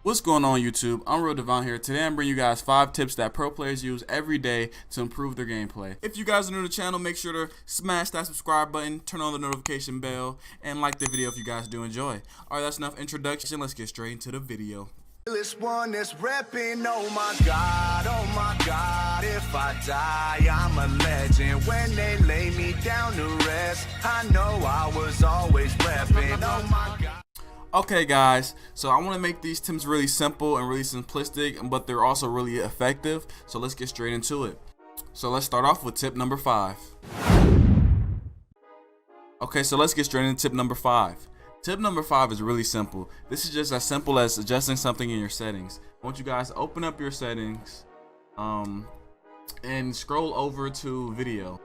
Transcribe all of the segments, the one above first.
What's going on YouTube? I'm Real Devon here. Today I'm bringing you guys 5 tips that pro players use every day to improve their gameplay. If you guys are new to the channel, make sure to smash that subscribe button, turn on the notification bell, and like the video if you guys do enjoy. Alright, that's enough introduction. Let's get straight into the video. This one is repping, oh my god, if I die, I'm a legend. When they lay me down to rest, I know I was always repping, oh my god. Okay guys, so I want to make these tips really simple and really simplistic, but they're also really effective. So let's get straight into it. So let's start off with tip number 5. Okay, so let's get straight into tip number 5. Tip number 5 is really simple. This is just as simple as adjusting something in your settings. I want you guys to open up your settings and scroll over to video.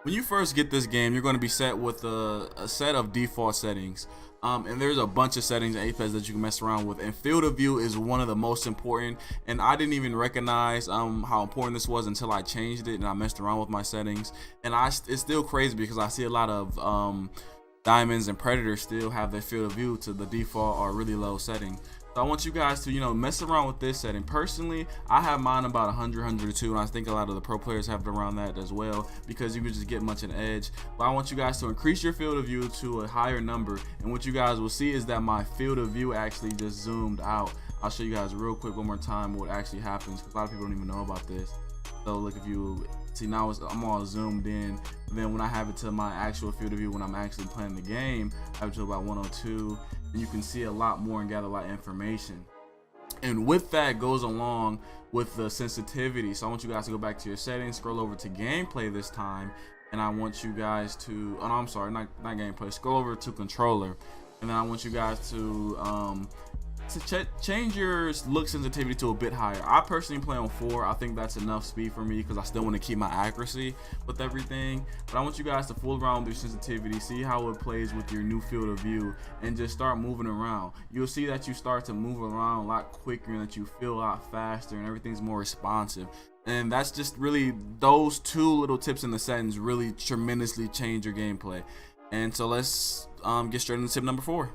When you first get this game, you're going to be set with a set of default settings. And there's a bunch of settings in Apex that you can mess around with, and field of view is one of the most important, and I didn't even recognize how important this was until I changed it and I messed around with my settings. And it's still crazy because I see a lot of diamonds and predators still have their field of view to the default or really low setting. So I want you guys to mess around with this setting. Personally, I have mine about 100, 102, and I think a lot of the pro players have it around that as well, because you can just get much an edge. But I want you guys to increase your field of view to a higher number, and what you guys will see is that my field of view actually just zoomed out. I'll show you guys real quick one more time what actually happens, because a lot of people don't even know about this. So look, if you see now, I'm all zoomed in. And then when I have it to my actual field of view, when I'm actually playing the game, I have it to about 102, and you can see a lot more and gather a lot of information. And with that goes along with the sensitivity. So I want you guys to go back to your settings, scroll over to gameplay this time, and I want you guys to, oh no, I'm sorry, not gameplay, scroll over to controller, and then I want you guys to change your look sensitivity to a bit higher. I personally play on 4. I think that's enough speed for me because I still want to keep my accuracy with everything. But I want you guys to fool around with your sensitivity, see how it plays with your new field of view, and just start moving around. You'll see that you start to move around a lot quicker and that you feel a lot faster and everything's more responsive. And that's just really, those 2 little tips in the settings really tremendously change your gameplay. And so let's get straight into tip number 4.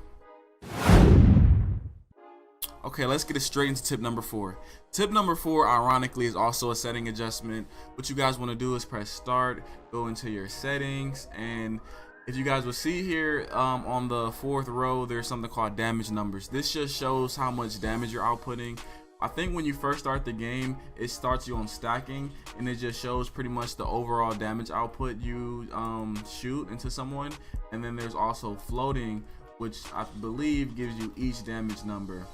Okay, let's get it straight into tip number 4. Tip number 4, ironically, is also a setting adjustment. What you guys want to do is press start, go into your settings, and if you guys will see here on the 4th row, there's something called damage numbers. This just shows how much damage you're outputting. I think when you first start the game, it starts you on stacking, and it just shows pretty much the overall damage output you shoot into someone. And then there's also floating, which I believe gives you each damage number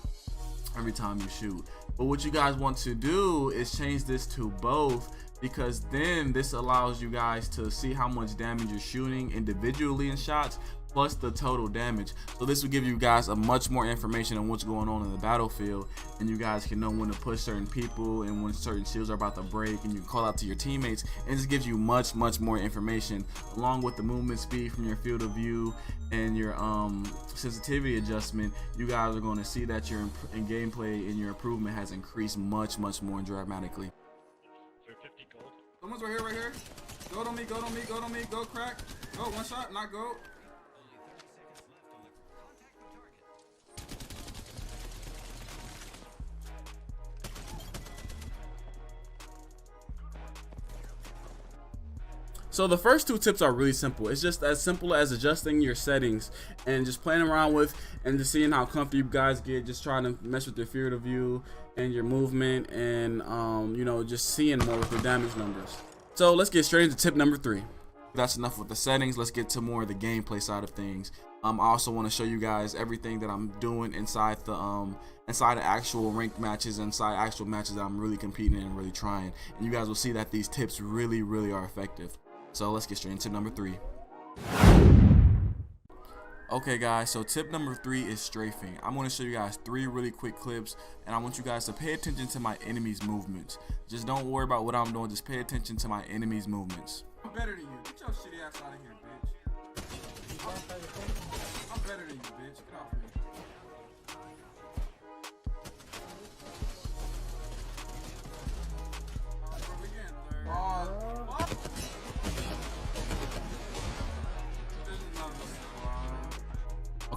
every time you shoot. But what you guys want to do is change this to both, because then this allows you guys to see how much damage you're shooting individually in shots plus the total damage. So this will give you guys a much more information on what's going on in the battlefield, and you guys can know when to push certain people and when certain shields are about to break, and you can call out to your teammates, and this gives you much more information, along with the movement speed from your field of view and your sensitivity adjustment. You guys are going to see that your in gameplay and your improvement has increased much more dramatically. Someone's right here. Go to me, go crack. Go, one shot, not go. So the first 2 tips are really simple. It's just as simple as adjusting your settings and just playing around with and just seeing how comfy you guys get, just trying to mess with your field of view and your movement, and just seeing more with the damage numbers. So let's get straight into tip number 3. That's enough with the settings. Let's get to more of the gameplay side of things. I also want to show you guys everything that I'm doing inside the actual ranked matches, inside actual matches that I'm really competing in and really trying, and you guys will see that these tips really are effective. So let's get straight into number 3. Okay guys, so tip number 3 is strafing. I'm going to show you guys 3 really quick clips, and I want you guys to pay attention to my enemies' movements. Just don't worry about what I'm doing, just pay attention to my enemies' movements. I'm better than you. Get your shitty ass out of here, bitch. I'm better than you, bitch. Get off me.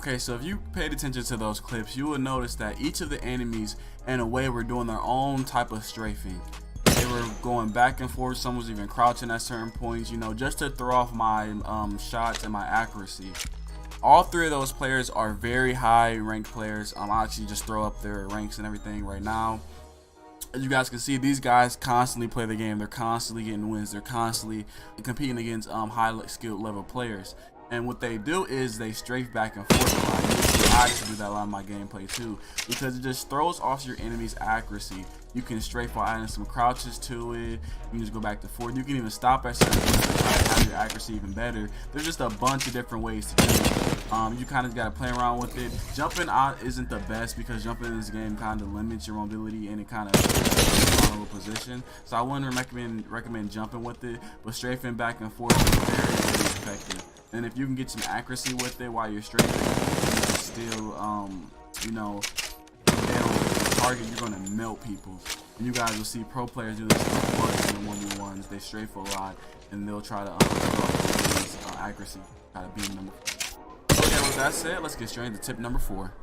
Okay, so if you paid attention to those clips, you would notice that each of the enemies, in a way, were doing their own type of strafing. They were going back and forth. Some was even crouching at certain points, you know, just to throw off my shots and my accuracy. All three of those players are very high ranked players. I'll actually just throw up their ranks and everything right now. As you guys can see, these guys constantly play the game. They're constantly getting wins. They're constantly competing against high skill level players. And what they do is they strafe back and forth a lot. I actually do that a lot in my gameplay too, because it just throws off your enemy's accuracy. You can strafe while adding some crouches to it. You can just go back to forth. You can even stop at certain points to try to have your accuracy even better. There's just a bunch of different ways to do it. You kind of got to play around with it. Jumping out isn't the best, because jumping in this game kind of limits your mobility and it kind of vulnerable position. So I wouldn't recommend jumping with it, but strafing back and forth is very, very effective. And if you can get some accuracy with it while you're strafing, still, you know, target, you're gonna melt people. And you guys will see pro players do this a bunch in the 1v1s. They strafe a lot, and they'll try to accuracy, try to beat them. Okay, with that said, let's get straight into tip number 4.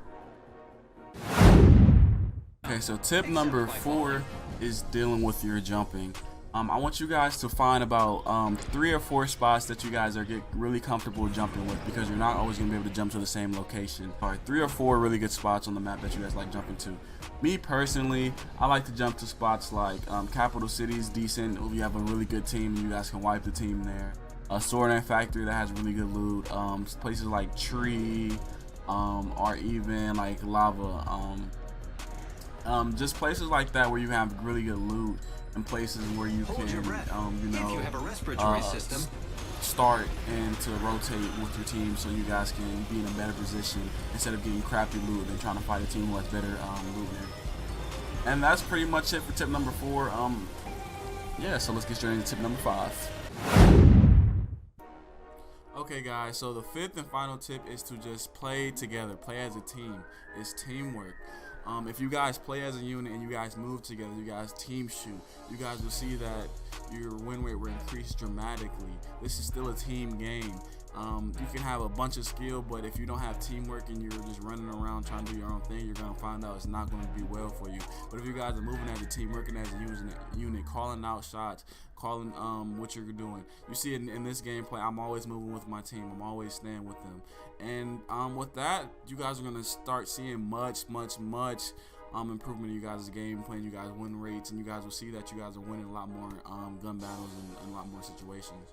Okay, so tip number 4 is dealing with your jumping. I want you guys to find about 3 or 4 spots that you guys are really comfortable jumping with, because you're not always going to be able to jump to the same location. All right, 3 or 4 really good spots on the map that you guys like jumping to. Me personally, I like to jump to spots like capital cities, decent. If you have a really good team, you guys can wipe the team there. A sword and factory that has really good loot. Places like Tree, or even like Lava. Just places like that where you have really good loot. And places where you can, you know, start and to rotate with your team, so you guys can be in a better position instead of getting crappy loot and trying to fight a team who has better loot. And that's pretty much it for tip number 4. Yeah, so let's get straight into tip number 5. Okay, guys, so the 5th and final tip is to just play together, play as a team. It's teamwork. If you guys play as a unit and you guys move together, you guys team shoot, you guys will see that your win rate will increase dramatically. This is still a team game. You can have a bunch of skill, but if you don't have teamwork and you're just running around trying to do your own thing, you're going to find out it's not going to be well for you. But if you guys are moving as a team, working as a unit, calling out shots, calling what you're doing. You see in this gameplay, I'm always moving with my team. I'm always staying with them. And with that, you guys are going to start seeing much improvement in you guys' gameplay and you guys' win rates, and you guys will see that you guys are winning a lot more gun battles and a lot more situations.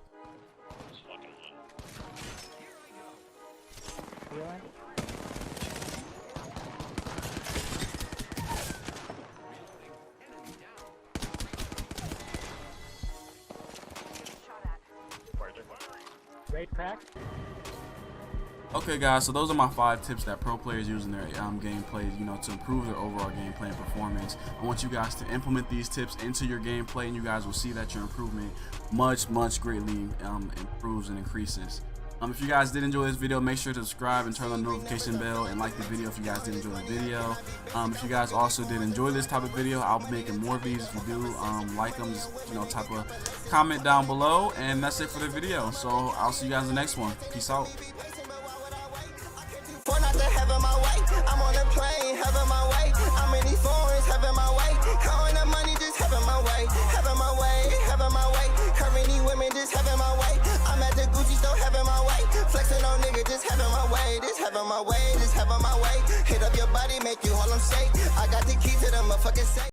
Great crack. Okay, guys, so those are my 5 tips that pro players use in their gameplay, you know, to improve their overall gameplay and performance. I want you guys to implement these tips into your gameplay, and you guys will see that your improvement much greatly improves and increases. If you guys did enjoy this video, make sure to subscribe and turn on the notification bell and like the video if you guys did enjoy the video. If you guys also did enjoy this type of video, I'll be making more of these. If you do like them, just, you know, type a comment down below. And that's it for the video. So I'll see you guys in the next one. Peace out. I'm on a plane, having my way. I'm in these foreigns, having my way. Counting the money, just having my way. Having my way, having my way. Curving these women, just having my way. I'm at the Gucci store, having my way. Flexing on nigga, just having my way. Just having my way, just having my way. Hit up your body, make you all them shake. I got the key to the motherfucking safe.